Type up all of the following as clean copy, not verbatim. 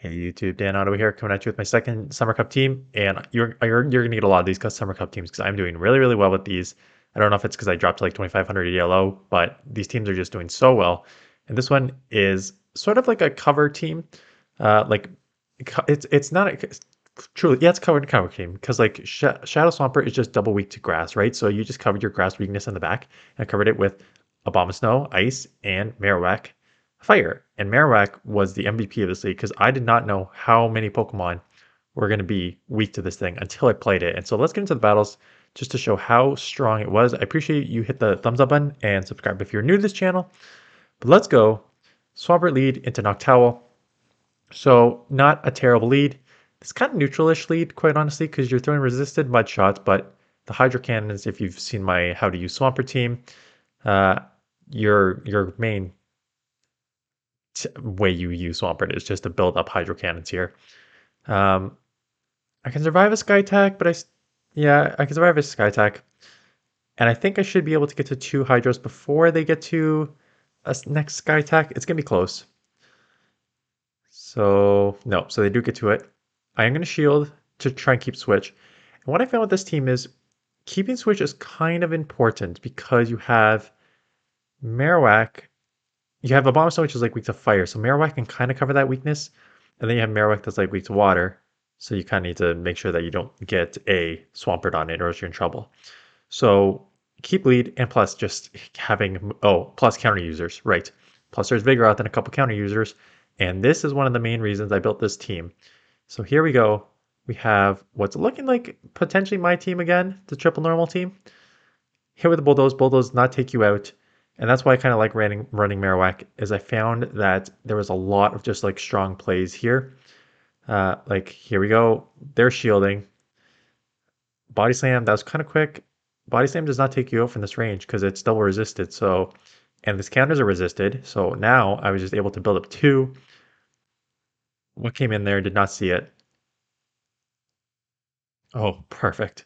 Hey YouTube, Dan Otto here, coming at you with my second Summer Cup team, and you're gonna get a lot of these Summer Cup teams because I'm doing really well with these. I don't know if it's because I dropped to like 2,500 ELO, but these teams are just doing so well. And this one is sort of like a cover team, like it's not truly, yeah, it's cover team because like Shadow Swampert is just double weak to grass, right? So you just covered your grass weakness in the back and covered it with Abomasnow, Ice, and Marowak Fire. And Marowak was the MVP of this league because I did not know how many Pokemon were going to be weak to this thing until I played it. And so let's get into the battles just to show how strong it was. I appreciate you hit the thumbs up button and subscribe if you're new to this channel. But let's go. Swampert lead into Noctowl. So not a terrible lead. It's kind of neutral-ish lead, quite honestly, because you're throwing resisted mud shots, but the Hydro Cannons, if you've seen my How to Use Swampert team, uh, your main way you use Swampert is just to build up Hydro Cannons here. I can survive a Sky Attack, but yeah, I can survive a Sky Attack. And I think I should be able to get to 2 Hydros before they get to a next Sky Attack. It's going to be close. So, no, so they do get to it. I am going to shield to try and keep Switch. And what I found with this team is keeping Switch is kind of important because you have Marowak. You have Abomasnow, which is like weak to fire. So Marowak can kind of cover that weakness. And then you have Marowak that's like weak to water. So you kind of need to make sure that you don't get a Swampert on it or else you're in trouble. So keep lead and plus just having, plus counter users, right. Plus there's Vigoroth and a couple counter users. And this is one of the main reasons I built this team. So here we go. We have what's looking like potentially my team again, the triple normal team. Hit with the Bulldoze. Bulldoze not take you out. And that's why I kind of like running Marowak, is I found that there was a lot of just like strong plays here. Like here we go. They're shielding. Body Slam, that was kind of quick. Body Slam does not take you out from this range because it's double resisted. So, and this counters are resisted. So now I was just able to build up 2. What came in there, did not see it. Oh, perfect.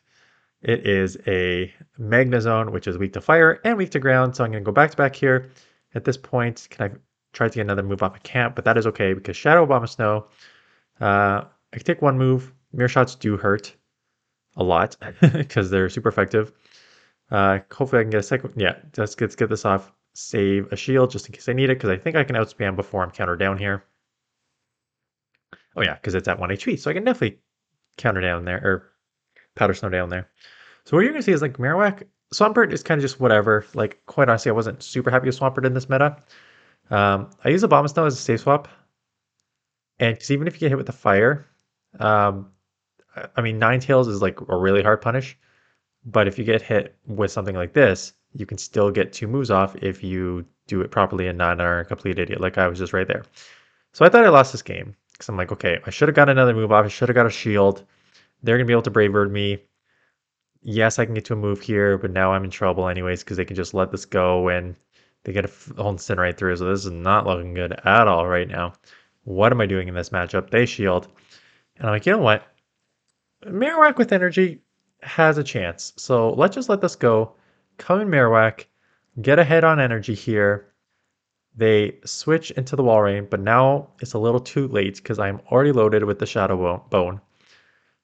It is a Magnezone, which is weak to fire and weak to ground. So I'm going to go back to back here. At this point, can I try to get another move off? I can't, but that is okay because Shadow Abomasnow. I can take one move. Mirror shots do hurt a lot because they're super effective. Hopefully I can get a second. Yeah, let's get this off. Save a shield just in case I need it because I think I can outspam before I'm counter down here. Oh yeah, because it's at 1 HP, so I can definitely counter down there or powder snow down there. So what you're gonna see is like Marowak, Swampert is kind of just whatever. Like quite honestly, I wasn't super happy with Swampert in this meta. I use Abomasnow as a safe swap, and because even if you get hit with the fire, um, I mean Ninetales is like a really hard punish. But if you get hit with something like this, you can still get 2 moves off if you do it properly and not are a complete idiot like I was just right there. So I thought I lost this game because I'm like, okay, I should have got another move off. I should have got a shield. They're going to be able to Brave Bird me. Yes, I can get to a move here, but now I'm in trouble anyways because they can just let this go and they get a whole Incinerate through. So this is not looking good at all right now. What am I doing in this matchup? They shield. And I'm like, you know what? Marowak with energy has a chance. So let's just let this go. Come in Marowak, get ahead on energy here. They switch into the walrein, but now it's a little too late because I'm already loaded with the Shadow Bone.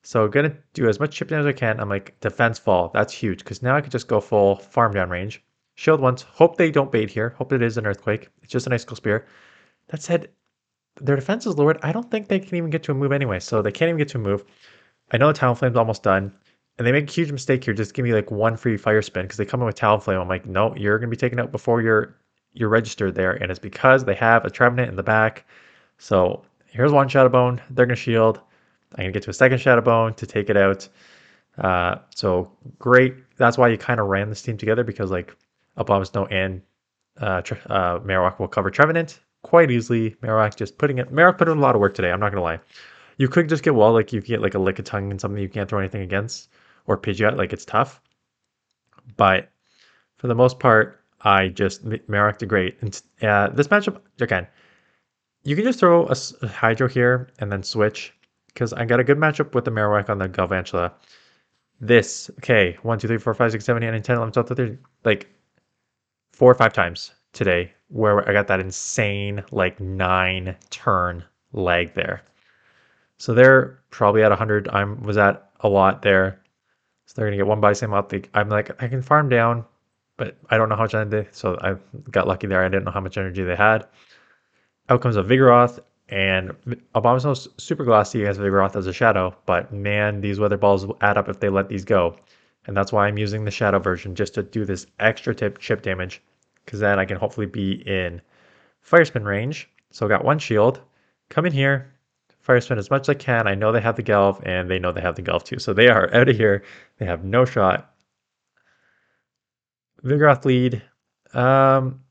So I'm gonna do as much chip damage as I can. I'm like, defense fall. That's huge because now I can just go full farm down range. Shield once. Hope they don't bait here. Hope it is an earthquake. It's just an icicle spear. That said, their defense is lowered. I don't think they can even get to a move anyway. So they can't even get to a move. I know Talonflame's almost done. And they make a huge mistake here. Just give me like 1 free fire spin because they come in with Talonflame. I'm like, no, you're gonna be taken out before you're registered there. And it's because they have a trevenant in the back. So here's 1 Shadow Bone. They're gonna shield. I'm gonna get to a 2nd Shadow Bone to take it out. So great. That's why you kind of ran this team together because like Abomasnow and Marowak will cover Trevenant quite easily. Marowak put in a lot of work today. I'm not gonna lie. You could just get wall, like you get like a Lick of Tongue and something you can't throw anything against, or Pidgeot, like it's tough. But for the most part, I just Marowak did great. And this matchup again, you can just throw a Hydro here and then switch because I got a good matchup with the Marowak on the Galvantula. This, okay, 1, 2, 3, 4, 5, 6, 7, 8, 9, 10, 11, 12, 13, like 4 or 5 times today where I got that insane like 9 turn lag there. So they're probably at 100. I was at a lot there. So they're gonna get one body slam up. I'm like, I can farm down, but I don't know how much energy. So I got lucky there. I didn't know how much energy they had. Out comes a Vigoroth, and Abomasnow's super glassy as Vigoroth as a shadow, but man, these weather balls will add up if they let these go. And that's why I'm using the shadow version, just to do this extra chip damage, because then I can hopefully be in fire spin range. So I got one shield. Come in here, fire spin as much as I can. I know they have the Gelf, and they know they have the Gelf too. So they are out of here. They have no shot. Vigoroth lead. Um,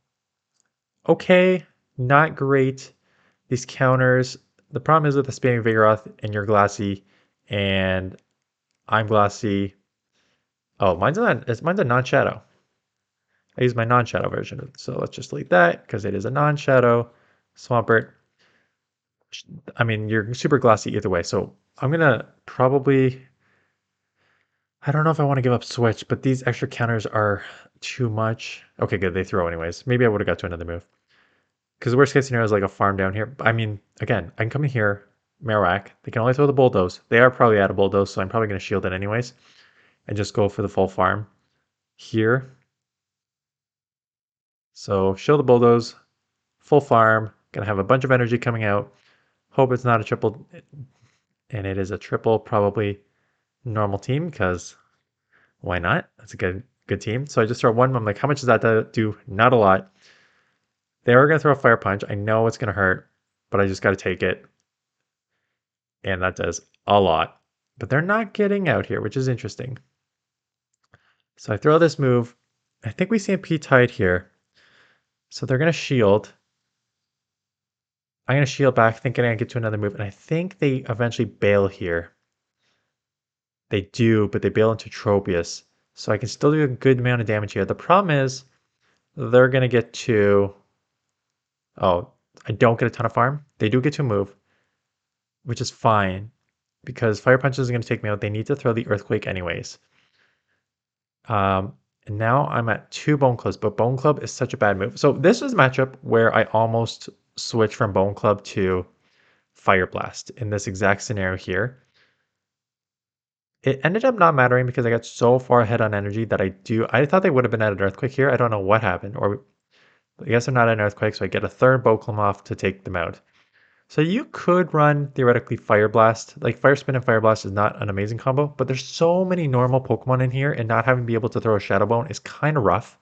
okay, not great. These counters. The problem is with the spamming Vigoroth and you're glassy, and I'm glassy. Oh, mine's a non-shadow. I use my non-shadow version, so let's just delete that because it is a non-shadow. Swampert. I mean, you're super glassy either way, so I'm gonna probably. I don't know if I want to give up switch, but these extra counters are too much. Okay, good. They throw anyways. Maybe I would have got to another move. Because the worst case scenario is like a farm down here. I mean, again, I can come in here, Marowak. They can only throw the bulldoze. They are probably out of bulldoze, so I'm probably going to shield it anyways and just go for the full farm here. So shield the bulldoze, full farm. Gonna have a bunch of energy coming out. Hope it's not a triple, and it is a triple, probably normal team because why not? That's a good team. So I just throw one. I'm like, how much does that do? Not a lot. They are gonna throw a fire punch. I know it's gonna hurt, but I just got to take it. And that does a lot. But they're not getting out here, which is interesting. So I throw this move. I think we see a P-Tide here. So they're going to shield. I'm going to shield back, thinking I can get to another move. And I think they eventually bail here. They do, but they bail into Tropius. So I can still do a good amount of damage here. The problem is they're going to get to... Oh, I don't get a ton of farm. They do get to move, which is fine. Because Fire Punch is going to take me out. They need to throw the Earthquake anyways. And now I'm at 2 Bone Clubs, but Bone Club is such a bad move. So this is a matchup where I almost switched from Bone Club to Fire Blast in this exact scenario here. It ended up not mattering because I got so far ahead on energy that I thought they would have been at an Earthquake here. I don't know what happened, or I guess they're not at an Earthquake, so I get a third Bone off to take them out. So you could run, theoretically, Fire Blast. Like, Fire Spin and Fire Blast is not an amazing combo, but there's so many normal Pokemon in here, and not having to be able to throw a Shadow Bone is kind of rough.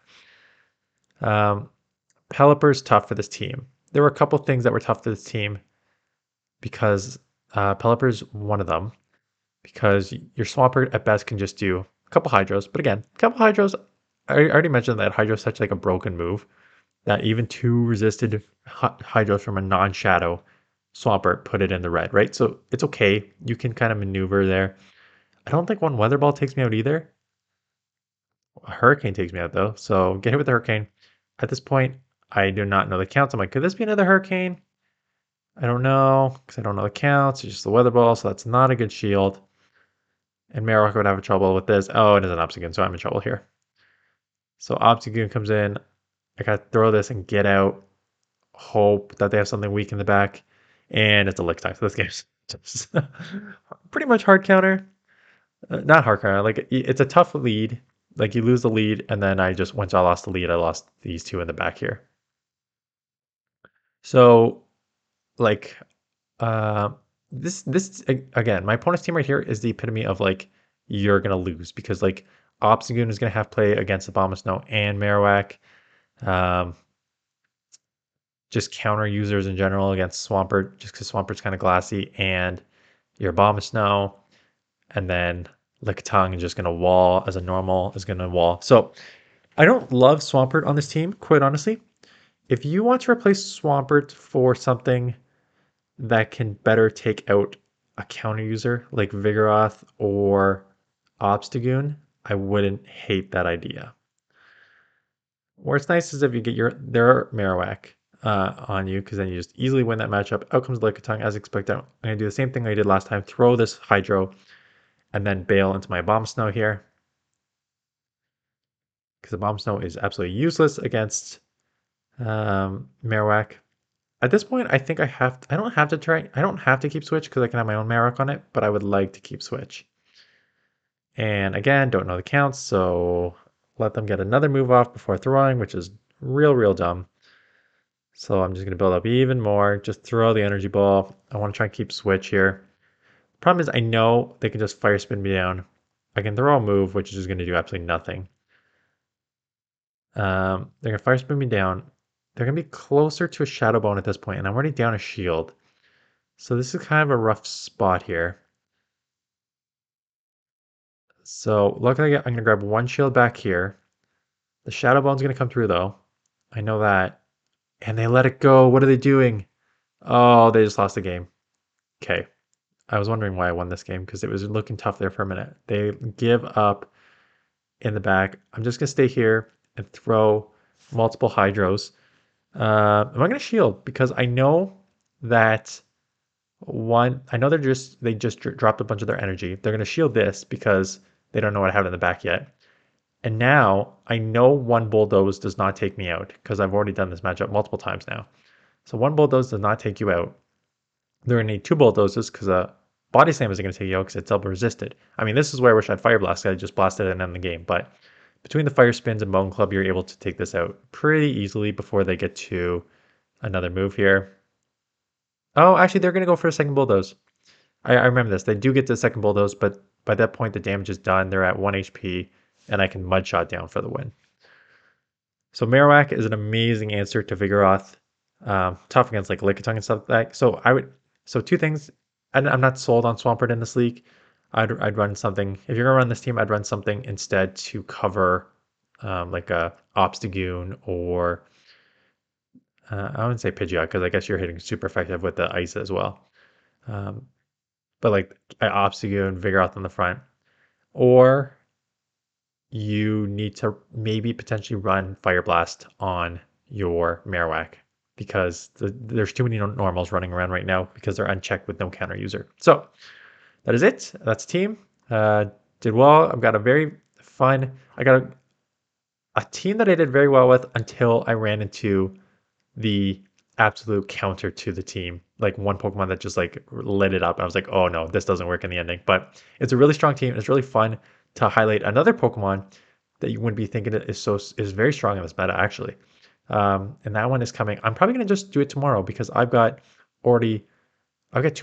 Pelipper's tough for this team. There were a couple things that were tough for this team because Pelipper's one of them. Because your Swampert at best can just do a couple Hydros. But again, a couple Hydros, I already mentioned that Hydro is such like a broken move that even 2 resisted Hydros from a non-shadow Swampert put it in the red, right? So it's okay. You can kind of maneuver there. I don't think one Weather Ball takes me out either. A Hurricane takes me out though. So get hit with the Hurricane. At this point, I do not know the counts. I'm like, could this be another Hurricane? I don't know because I don't know the counts. It's just the Weather Ball, so that's not a good shield. And Marowak would have trouble with this. Oh, it is an Obstagoon, so I'm in trouble here. So Obstagoon comes in. I gotta throw this and get out. Hope that they have something weak in the back. And it's a lick time. So this game's just pretty much hard counter. Not hard counter. Like, it's a tough lead. Like, you lose the lead, and then once I lost the lead, I lost these 2 in the back here. So, like, uh, this again, my opponent's team right here is the epitome of like you're gonna lose because like Obstagoon is gonna have play against Abomasnow and Marowak. Um, just counter users in general against Swampert, just because Swampert's kind of glassy, and your Abomasnow, and then Lickitung is just gonna wall as a normal is gonna wall. So I don't love Swampert on this team, quite honestly. If you want to replace Swampert for something that can better take out a counter user like Vigoroth or Obstagoon, I wouldn't hate that idea. Where it's nice is if you get their Marowak on you, because then you just easily win that matchup. Out comes Lickitung as expected. I'm going to do the same thing I did last time, throw this Hydro, and then bail into my Abomasnow here. Because Abomasnow is absolutely useless against Marowak. At this point, I think I don't have to try, I don't have to keep Switch because I can have my own Marowak on it, but I would like to keep Switch. And again, don't know the counts, so let them get another move off before throwing, which is real dumb. So I'm just going to build up even more, just throw the energy ball. I want to try and keep Switch here. Problem is, I know they can just fire spin me down. I can throw a move, which is just going to do absolutely nothing. They're going to fire spin me down. They're going to be closer to a Shadow Bone at this point, and I'm already down a shield. So this is kind of a rough spot here. So luckily, I'm going to grab one shield back here. The Shadow Bone's going to come through, though. I know that. And they let it go. What are they doing? Oh, they just lost the game. Okay. I was wondering why I won this game because it was looking tough there for a minute. They give up in the back. I'm just going to stay here and throw multiple Hydros. Am I going to shield? Because I know that I know they just dropped a bunch of their energy. They're going to shield this because they don't know what I have in the back yet. And now I know one Bulldoze does not take me out because I've already done this matchup multiple times now. So one Bulldoze does not take you out. They're going to need two Bulldozes because a Body Slam isn't going to take you out because it's double resisted. I mean, this is where I wish I had Fire Blast. I just blasted it and end the game. But between the Fire Spins and Bone Club, you're able to take this out pretty easily before they get to another move here. Oh, actually, they're going to go for a second Bulldoze. I remember this. They do get the second Bulldoze, but by that point, the damage is done. They're at 1 HP, and I can Mudshot down for the win. So Marowak is an amazing answer to Vigoroth. Tough against like Lickitung and stuff like that. So two things. I'm not sold on Swampert in this league. I'd run something. If you're gonna run this team, I'd run something instead to cover like a Obstagoon or I wouldn't say Pidgeot because I guess you're hitting super effective with the ice as well. Um, but like Obstagoon, Vigoroth on the front, or you need to maybe potentially run Fire Blast on your Marowak because there's too many normals running around right now because they're unchecked with no counter user. So that is it. That's team. Did well. I've got a very fun. I got a team that I did very well with until I ran into the absolute counter to the team. Like one Pokemon that just like lit it up. And I was like, oh no, this doesn't work in the ending. But it's a really strong team. It's really fun to highlight another Pokemon that you wouldn't be thinking is very strong in this meta actually. And that one is coming. I'm probably gonna just do it tomorrow because I've got two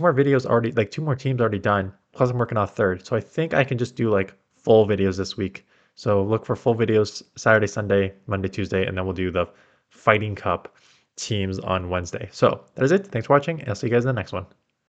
more videos already, like two more teams already done. Plus I'm working on a third. So I think I can just do like full videos this week. So look for full videos Saturday, Sunday, Monday, Tuesday, and then we'll do the Fighting Cup teams on Wednesday. So that is it. Thanks for watching, and I'll see you guys in the next one.